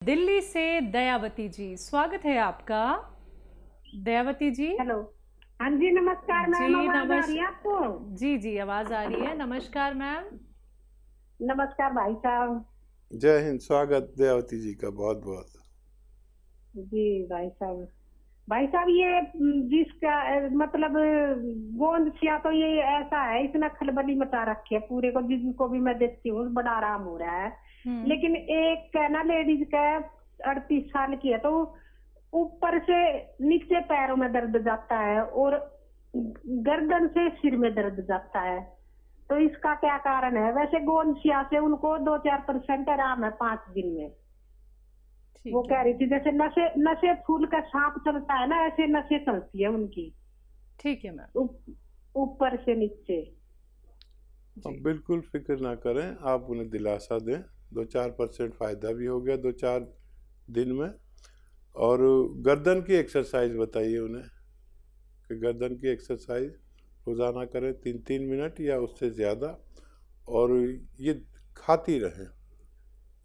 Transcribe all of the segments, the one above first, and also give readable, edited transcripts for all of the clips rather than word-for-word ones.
दिल्ली से दयावती जी, स्वागत है आपका। दयावती जी। हेलो। हाँ जी, नमस्कार मैम, जी आवाज आ रही है आपको? जी आवाज आ रही है। नमस्कार मैम। नमस्कार भाई साहब। जय हिंद। स्वागत दयावती जी का बहुत बहुत। जी भाई साहब, ये जिसका मतलब गोंद सिया तो ये ऐसा है, इसने खलबली मचा रखी है पूरे को। जिनको भी मैं देखती हूँ बड़ा आराम हो रहा है। लेकिन एक है ना, लेडीज का 38 साल की है, तो ऊपर से नीचे पैरों में दर्द जाता है और गर्दन से सिर में दर्द जाता है। तो इसका क्या कारण है? वैसे गोंदसिया से उनको 2-4% आराम है 5 दिन में। वो कह रही थी जैसे नशे नशे फूल का सांप चलता है ना, ऐसे नशे चलती है उनकी। ठीक है मैम। ऊपर से नीचे। बिल्कुल फिक्र ना करें, आप उन्हें दिलासा दें। 2-4% फायदा भी हो गया 2-4 दिन में। और गर्दन की एक्सरसाइज बताइए उन्हें कि गर्दन की एक्सरसाइज रोज़ाना करें 3-3 मिनट या उससे ज़्यादा, और ये खाती रहें।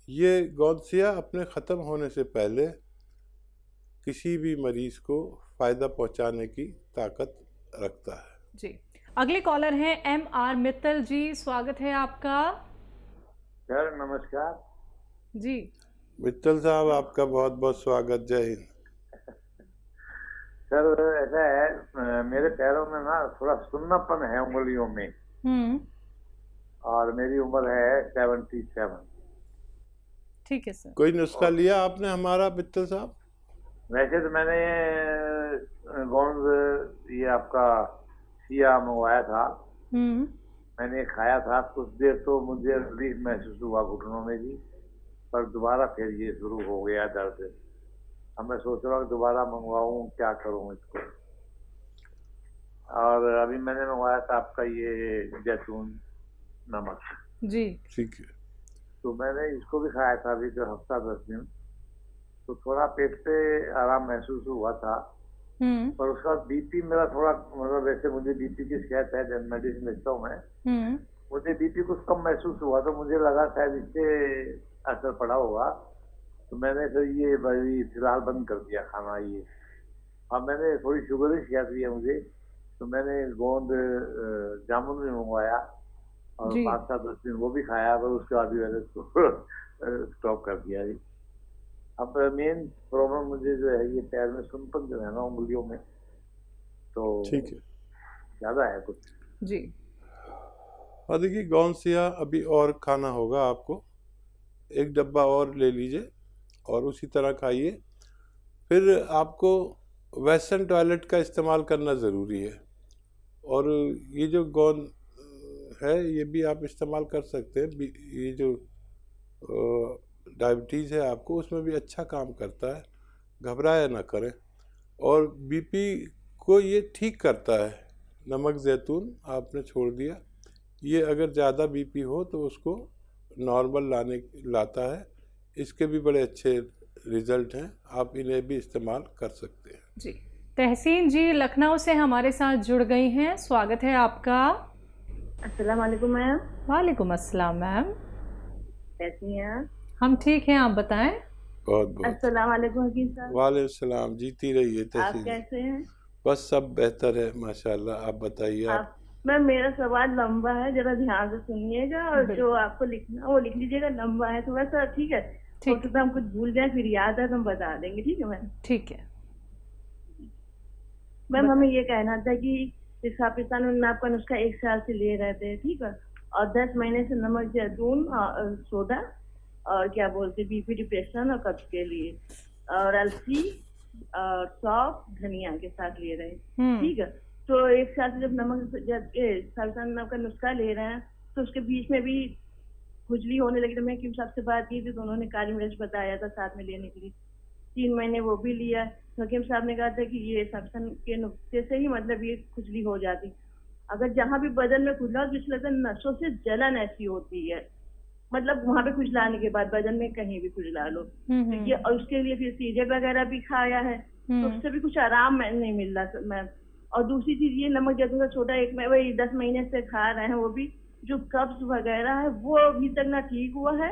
ये गौंदसिया अपने ख़त्म होने से पहले किसी भी मरीज़ को फ़ायदा पहुंचाने की ताकत रखता है। जी, अगले कॉलर हैं MR मित्तल जी, स्वागत है आपका। सर नमस्कार। जी मित्तल साहब, आपका बहुत बहुत स्वागत। जय हिंद। सर ऐसा है, मेरे पैरों में ना थोड़ा सुन्नापन है उंगलियों में, और मेरी उम्र है 77। ठीक है सर। कोई नुस्खा लिया आपने हमारा मित्तल साहब? वैसे तो मैंने गोंद ये आपका सिया मंगवाया था। मैंने खाया था, कुछ देर तो मुझे रिलीफ महसूस हुआ घुटनों में भी, पर दोबारा फिर ये शुरू हो गया दर्द। अब मैं सोच रहा हूँ दोबारा मंगवाऊँ, क्या करूँ इसको। और अभी मैंने मंगवाया था आपका ये जैतून नमक। जी ठीक है। तो मैंने इसको भी खाया था अभी जो हफ्ता 10 दिन, तो थोड़ा पेट पे आराम महसूस हुआ था। पर उसका बीपी मेरा थोड़ा, मतलब वैसे मुझे बीपी की शिकायत है, जब मेडिसिन लेता हूँ मैं, मुझे बीपी कुछ कम महसूस हुआ, तो मुझे लगा शायद इससे असर पड़ा होगा। तो मैंने फिर ये भाई फिलहाल बंद कर दिया खाना ये। अब मैंने थोड़ी शुगर की शिकायत भी है मुझे, तो मैंने गोंद जामुन भी मंगवाया और 5-7 दिन वो भी खाया, पर उसके बाद भी मैंने उसको स्टॉप कर दिया जी। अब मेन प्रॉब्लम मुझे जो है ये पैर में सुनपन जो है ना उंगलियों में, तो ठीक है, ज्यादा है कुछ जी। और देखिए गौंदसिया अभी और खाना होगा आपको, 1 डब्बा और ले लीजिए और उसी तरह खाइए। फिर आपको वेस्टर्न टॉयलेट का इस्तेमाल करना ज़रूरी है, और ये जो गोंद है ये भी आप इस्तेमाल कर सकते हैं। ये जो डायबिटीज़ है आपको, उसमें भी अच्छा काम करता है, घबराया ना करें। और बीपी को ये ठीक करता है। नमक ज़ैतून आपने छोड़ दिया, ये अगर ज़्यादा बीपी हो तो उसको नॉर्मल लाता है। इसके भी बड़े अच्छे रिजल्ट हैं, आप इन्हें भी इस्तेमाल कर सकते हैं। जी, तहसीन जी लखनऊ से हमारे साथ जुड़ गई हैं, स्वागत है आपका। अस्सलाम वालेकुम मैम। वालेकुम अस्सलाम मैम। कैसी हैं? हम ठीक हैं, आप बताएं। बहुत बहुत। अस्सलाम वालेकुम हकीम साहब। वालेकुम सलाम। जीती रहिए आप तहसीन। कैसे हैं? बस सब बेहतर है माशाल्लाह। आप बताइए। आप मैम मेरा सवाल लंबा है, जरा ध्यान से सुनिएगा, और जो आपको लिखना वो लिख लीजिएगा। लंबा है थोड़ा सा, ठीक है? हो सकता है हम कुछ भूल जाए, फिर याद है तो हम बता देंगे, ठीक है मैम? ठीक है मैम, हमें ये कहना था कि इस पाकिस्तान में आपका नुस्खा 1 साल से ले रहे थे, ठीक है? और 10 महीने से नमक जैतून सोडा और क्या बोलते बीपी डिप्रेशन और कब्ज के लिए, और अलसी और सौंफ धनिया के साथ ले रहे हैं, ठीक है? तो 1 साल से जब पाकिस्तान नमक का नुस्खा ले रहे हैं, तो उसके बीच में भी खुजली होने लगी। तो मैं हकीम साहब से बात की थी, तो उन्होंने काली मिर्च बताया था साथ में लेने के लिए। 3 महीने वो भी लिया। हकीम साहब ने कहा था कि ये सब्सन के नुस्खे से ही मतलब ये खुजली हो जाती। अगर जहाँ भी बदन में खुजला, जिस लगता है नसों से जलन ऐसी होती है, मतलब वहां पे खुजलाने के बाद बदन में कहीं भी खुजला लो, तो ये, और उसके लिए फिर सीजे वगैरह भी खाया है, तो उससे भी कुछ आराम नहीं मिल रहा मैम। और दूसरी चीज ये नमक जैतून का छोटा एक मैं वही 10 महीने से खा रहे हैं, वो भी जो कब्ज वगैरह है वो अभी तक ना ठीक हुआ है,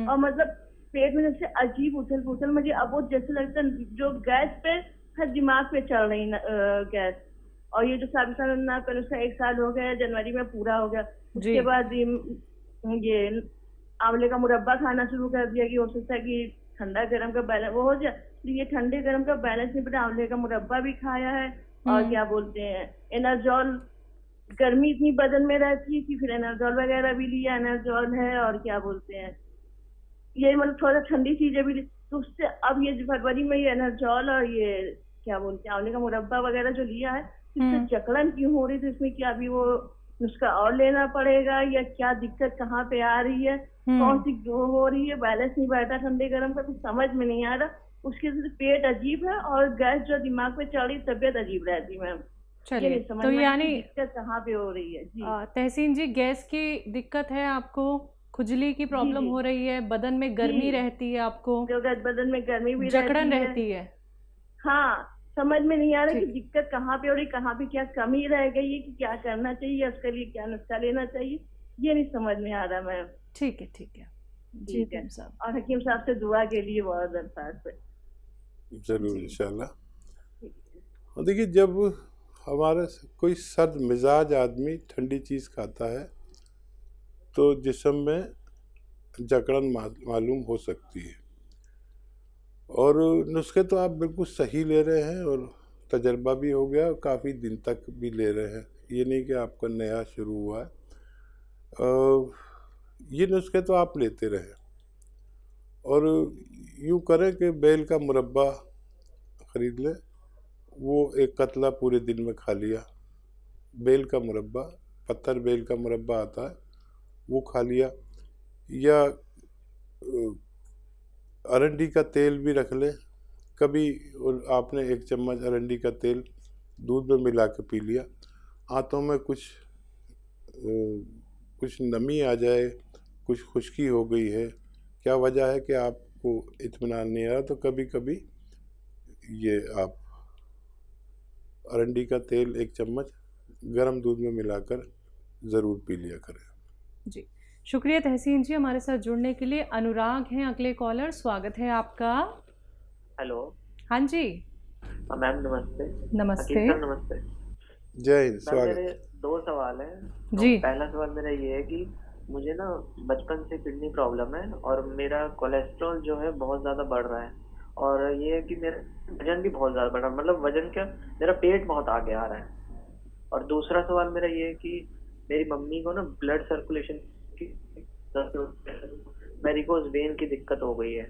और मतलब पेट में जैसे अजीब उथल पुथल, मुझे अब वो जैसे लगता है जो गैस पे हर दिमाग पे चढ़ रही गैस। और ये जो साबिताना का नुस्खा 1 साल हो गया, जनवरी में पूरा हो गया। जी। उसके बाद ये आंवले का मुरब्बा खाना शुरू कर दिया कि हो सकता है कि ठंडा गर्म का बैलेंस वो हो जाए। तो ये ठंडे गर्म का बैलेंस नहीं पड़ा, आंवले का मुरब्बा भी खाया है। और क्या बोलते हैं, एनाजॉल, गर्मी इतनी बदन में रहती है कि फिर एनाजॉल वगैरह भी लिया, एनाजॉल है। और क्या बोलते हैं, ये मतलब थोड़ा ठंडी चीजें भी ली। तो उससे अब ये फरवरी में ये एनाजॉल और ये क्या बोलते हैं आंवले का मुरब्बा वगैरह जो लिया है, इससे जकड़न क्यों हो रही थी, इसमें क्या अभी वो नुस्खा और लेना पड़ेगा या क्या दिक्कत कहाँ पे आ रही है, कौन सी जो हो रही है, बैलेंस नहीं बैठा ठंडे गर्म का, कुछ समझ में नहीं आ रहा। उसके से पेट अजीब है और गैस जो दिमाग पे चढ़ी, तबीयत अजीब रहती मैम। चलिए, तो यानी दिक्कत कहाँ पे हो रही है जी? तहसीन जी, गैस की दिक्कत है आपको, खुजली की प्रॉब्लम हो रही है, बदन में गर्मी रहती है आपको, बदन में गर्मी भी जकड़न रहती है। हाँ, समझ में नहीं आ रहा कि दिक्कत कहाँ पे हो रही, कहाँ पे क्या कमी रह गई है, कि क्या करना चाहिए, उसके लिए क्या नुस्खा लेना चाहिए, ये नहीं समझ में आ रहा मैम। ठीक है, ठीक है जी हकीम साहब। और हकीम साहब से दुआ के लिए बहुत दरख्वास्त है। जरूर इंशाल्लाह। और देखिए, जब हमारा कोई सर्द मिजाज आदमी ठंडी चीज़ खाता है तो जिस्म में जकड़न मालूम हो सकती है। और नुस्खे तो आप बिल्कुल सही ले रहे हैं और तजर्बा भी हो गया और काफ़ी दिन तक भी ले रहे हैं, ये नहीं कि आपका नया शुरू हुआ है। ये नुस्खे तो आप लेते रहें और यूँ करें कि बेल का मुरब्बा ख़रीद लें, वो 1 कतला पूरे दिन में खा लिया। बेल का मुरब्बा, पत्थर बेल का मुरब्बा आता है, वो खा लिया। या अरंडी का तेल भी रख लें कभी, और आपने 1 चम्मच अरंडी का तेल दूध में मिला के पी लिया। आंतों में कुछ नमी आ जाए, कुछ खुश्की हो गई है, क्या वजह है कि आपको इत्मीनान नहीं आ रहा, तो कभी कभी ये आप अरंडी का तेल 1 चम्मच गर्म दूध में मिलाकर ज़रूर पी लिया करें। जी, शुक्रिया तहसीन जी हमारे साथ जुड़ने के लिए। अनुराग हैं अगले कॉलर, स्वागत है आपका। हेलो। हाँ जी मैम नमस्ते। नमस्ते। नमस्ते। जय हिंद, मैम स्वागत। मेरे 2 सवाल हैं। तो जी। पहला सवाल मेरा ये है कि मुझे ना बचपन से किडनी प्रॉब्लम है और मेरा कोलेस्ट्रॉल जो है बहुत ज़्यादा बढ़ रहा है, और ये है कि मेरा वजन भी बहुत ज़्यादा बढ़ रहा है, मतलब वजन क्या, मेरा पेट बहुत आगे आ रहा है। और दूसरा सवाल मेरा ये है कि मेरी मम्मी को ना ब्लड सर्कुलेशन की वेरिकोज वेन की दिक्कत हो गई है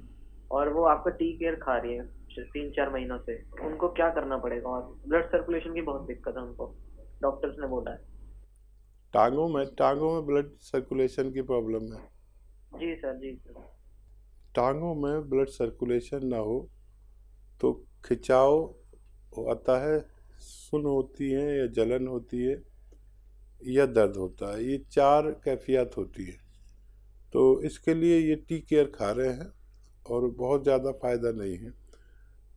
और वो आपका टी केयर खा रही है 3-4 महीनों से। उनको क्या करना पड़ेगा? और ब्लड सर्कुलेशन की बहुत दिक्कत है उनको, डॉक्टर्स ने बोला है। टांगों में ब्लड सर्कुलेशन की प्रॉब्लम है? जी सर, जी सर। टांगों में ब्लड सर्कुलेशन ना हो तो खिंचाव आता है, सुन होती है या जलन होती है या दर्द होता है, ये 4 कैफियत होती है। तो इसके लिए ये टी केयर खा रहे हैं और बहुत ज़्यादा फ़ायदा नहीं है।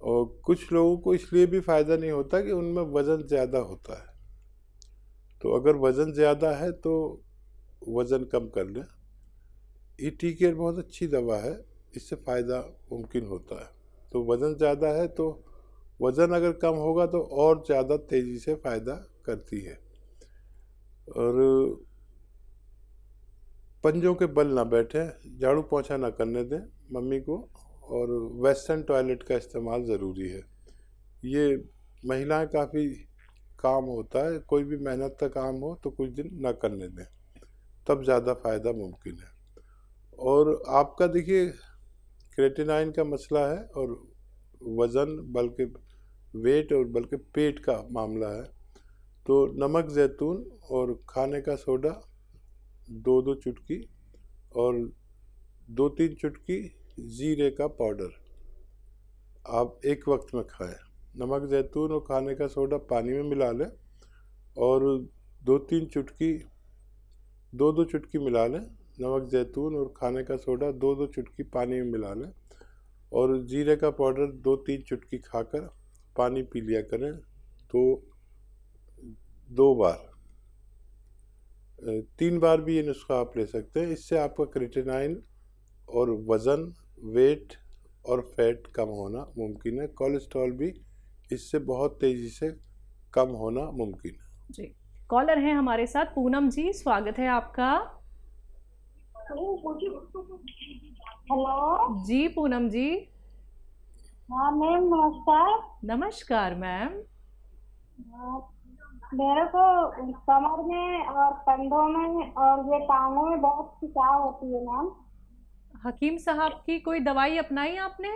और कुछ लोगों को इसलिए भी फ़ायदा नहीं होता कि उनमें वज़न ज़्यादा होता है। तो अगर वज़न ज़्यादा है तो वज़न कम कर लें। ये टी केयर बहुत अच्छी दवा है, इससे फ़ायदा मुमकिन होता है। तो वज़न ज़्यादा है तो वज़न अगर कम होगा तो और ज़्यादा तेज़ी से फ़ायदा करती है। और पंजों के बल ना बैठे, झाड़ू पोंछा ना करने दें मम्मी को, और वेस्टर्न टॉयलेट का इस्तेमाल ज़रूरी है। ये महिलाएं काफ़ी काम होता है, कोई भी मेहनत का काम हो तो कुछ दिन ना करने दें, तब ज़्यादा फ़ायदा मुमकिन है। और आपका देखिए क्रेटिनाइन का मसला है और वज़न बल्कि वेट और बल्कि पेट का मामला है, तो नमक ज़ैतून और खाने का सोडा 2-2 चुटकी और 2-3 चुटकी ज़ीरे का पाउडर आप एक वक्त में खाएं। नमक ज़ैतून और खाने का सोडा पानी में मिला लें और 2-3 चुटकी 2-2 चुटकी मिला लें। नमक ज़ैतून और खाने का सोडा 2-2 चुटकी पानी में मिला लें और ज़ीरे का पाउडर 2-3 चुटकी खाकर पानी पी लिया करें। तो 2 बार, 3 बार भी ये नुस्खा आप ले सकते हैं। इससे आपका क्रेटिनाइन और वज़न वेट और फैट कम होना मुमकिन है। कोलेस्ट्रॉल भी इससे बहुत तेज़ी से कम होना मुमकिन है। जी, कॉलर हैं हमारे साथ, पूनम जी, स्वागत है आपका। हेलो जी पूनम जी। हाँ मैम, नमस्कार। नमस्कार मैम। मेरे को कमर में और कंधों में और ये टांगों में बहुत खिंचाव होती है मैम। हकीम साहब की कोई दवाई अपनाई आपने?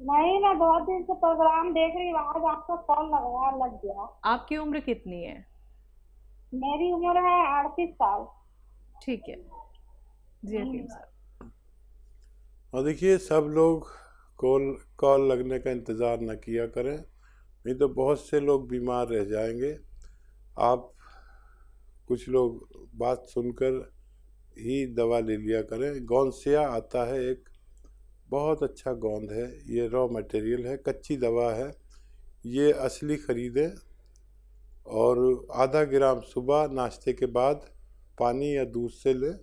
नहीं, मैं बहुत दिन से प्रोग्राम देख रही हूँ, आज आपका कॉल लग गया। आपकी उम्र कितनी है? मेरी उम्र है 38 साल। ठीक है जी हकीम साहब। और देखिए, सब लोग कॉल लगने का इंतज़ार न किया करें, नहीं तो बहुत से लोग बीमार रह जाएंगे। आप कुछ लोग बात सुनकर ही दवा ले लिया करें। गोंसिया आता है, एक बहुत अच्छा गोंद है, ये रॉ मटेरियल है, कच्ची दवा है, ये असली ख़रीदें और आधा ग्राम सुबह नाश्ते के बाद पानी या दूध से लें,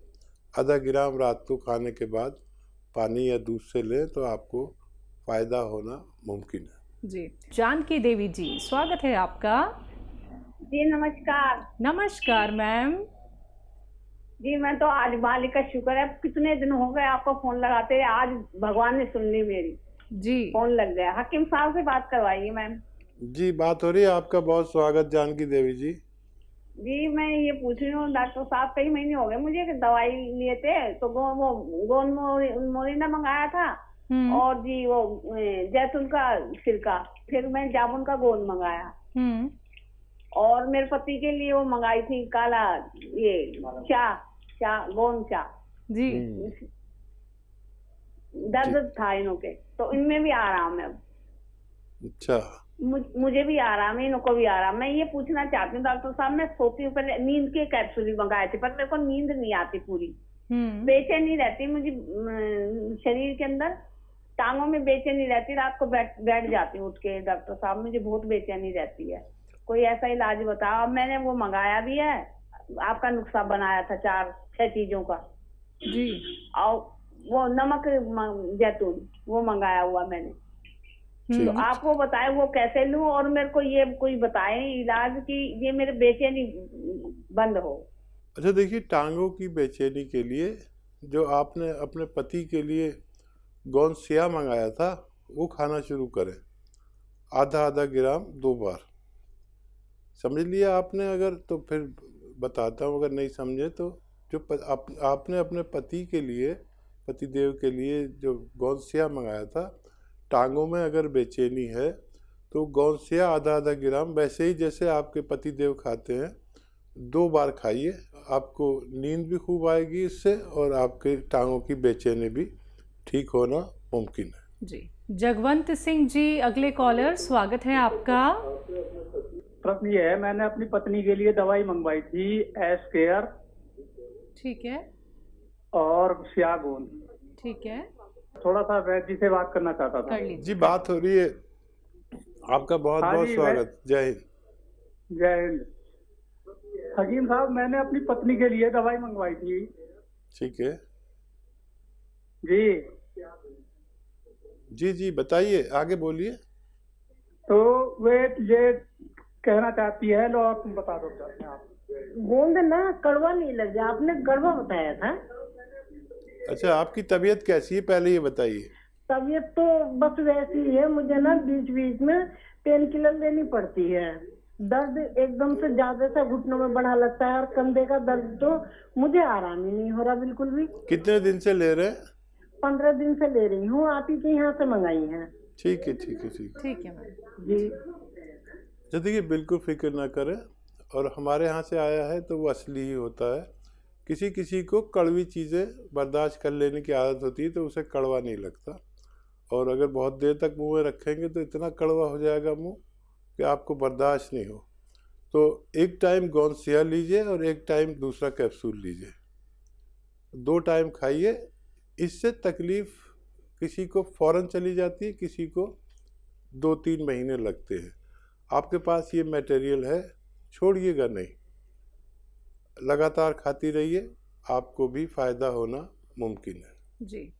आधा ग्राम रात को खाने के बाद पानी या दूध से लें तो आपको फ़ायदा होना मुमकिन है। जी, जानकी देवी जी, स्वागत है आपका। जी नमस्कार। नमस्कार मैम। जी मैं तो आज मालिक का शुक्र है, कितने दिन हो गए आपको फोन लगाते हैं, आज भगवान ने सुन ली मेरी, जी फोन लग गया। हकीम साहब से बात करवाइए मैम। जी बात हो रही है, आपका बहुत स्वागत जानकी देवी जी। जी मैं ये पूछ रही हूँ, डॉक्टर साहब कई महीने हो गए मुझे दवाई लिए थे, तो वो गोंद मोरिना मंगाया था और जी वो जैतून का सिरका, फिर मैं जामुन का गोंद मंगाया और मेरे पति के लिए वो मंगाई थी काला ये गोंद चा जी। दर्द था इनों के, तो इनमें भी आराम है। अच्छा, मुझे भी आराम है, इनको भी आराम। मैं ये पूछना चाहती हूँ डॉक्टर साहब, मैं सोती हूँ, पहले नींद के कैप्सूल मंगाए थे पर मेरे को नींद नहीं आती पूरी, बेचैनी रहती मुझे शरीर के अंदर, टांगों में बेचैनी रहती, रात को बैठ जाती हूँ उठ के। डॉक्टर साहब मुझे बहुत बेचैनी रहती है, कोई ऐसा इलाज बताओ। मैंने वो मंगाया भी है, आपका नुस्खा बनाया था 4-6 चीजों का जी, और वो नमक जैतून वो मंगाया हुआ मैंने, तो आप वो बताए वो कैसे लूं, और मेरे को ये कोई बताए इलाज कि ये मेरे बेचैनी बंद हो। अच्छा देखिए, टांगों की बेचैनी के लिए जो आपने अपने पति के लिए गोंसिया मंगाया था वो खाना शुरू करें, आधा ग्राम 2 बार। समझ लिया आपने? अगर तो फिर बताता हूँ, अगर नहीं समझे तो जो आपने अपने पतिदेव के लिए जो गोंसिया मंगाया था, टांगों में अगर बेचैनी है तो गोंसिया आधा ग्राम, वैसे ही जैसे आपके पतिदेव खाते हैं, 2 बार खाइए, आपको नींद भी खूब आएगी इससे और आपके टांगों की बेचैनी भी ठीक होना मुमकिन है। जी, जगवंत सिंह जी अगले कॉलर, स्वागत है आपका। प्रश्न ये है, मैंने अपनी पत्नी के लिए दवाई मंगवाई थी, एस केयर, ठीक है, और सियागोन। ठीक है, थोड़ा सा वैद्य जी से बात करना चाहता था। कर लीजिए जी बात हो रही है, आपका बहुत बहुत स्वागत। जय हिंद। जय हिंद। हकीम साहब, मैंने अपनी पत्नी के लिए दवाई मंगवाई थी। ठीक है जी जी जी, बताइए, आगे बोलिए। तो वे ये कहना चाहती है, लो आप तुम बता दो आप। गोंद ना कड़वा नहीं लग गया, आपने कड़वा बताया था। अच्छा, आपकी तबीयत कैसी है पहले ये बताइए। तबीयत तो बस वैसी ही है, मुझे ना बीच बीच में पेन किलर लेनी पड़ती है, दर्द एकदम से ज्यादा सा घुटनों में बढ़ा लगता है, और कंधे का दर्द तो मुझे आराम ही नहीं हो रहा बिल्कुल भी। कितने दिन से ले रहे हैं? 15 दिन से ले रही हूँ, आप ही के यहाँ से मंगाई है। ठीक है ठीक है ठीक है ठीक है मैम जी। तो देखिए, बिल्कुल फिक्र ना करें, और हमारे यहाँ से आया है तो वो असली ही होता है। किसी किसी को कड़वी चीज़ें बर्दाश्त कर लेने की आदत होती है तो उसे कड़वा नहीं लगता, और अगर बहुत देर तक मुंह में रखेंगे तो इतना कड़वा हो जाएगा मुंह कि आपको बर्दाश्त नहीं हो। तो एक टाइम गोंसिया लीजिए और एक टाइम दूसरा कैप्सूल लीजिए, 2 टाइम खाइए। इससे तकलीफ़ किसी को फ़ौरन चली जाती है, किसी को 2-3 महीने लगते हैं। आपके पास ये मटेरियल है, छोड़िएगा नहीं, लगातार खाती रहिए, आपको भी फ़ायदा होना मुमकिन है। जी।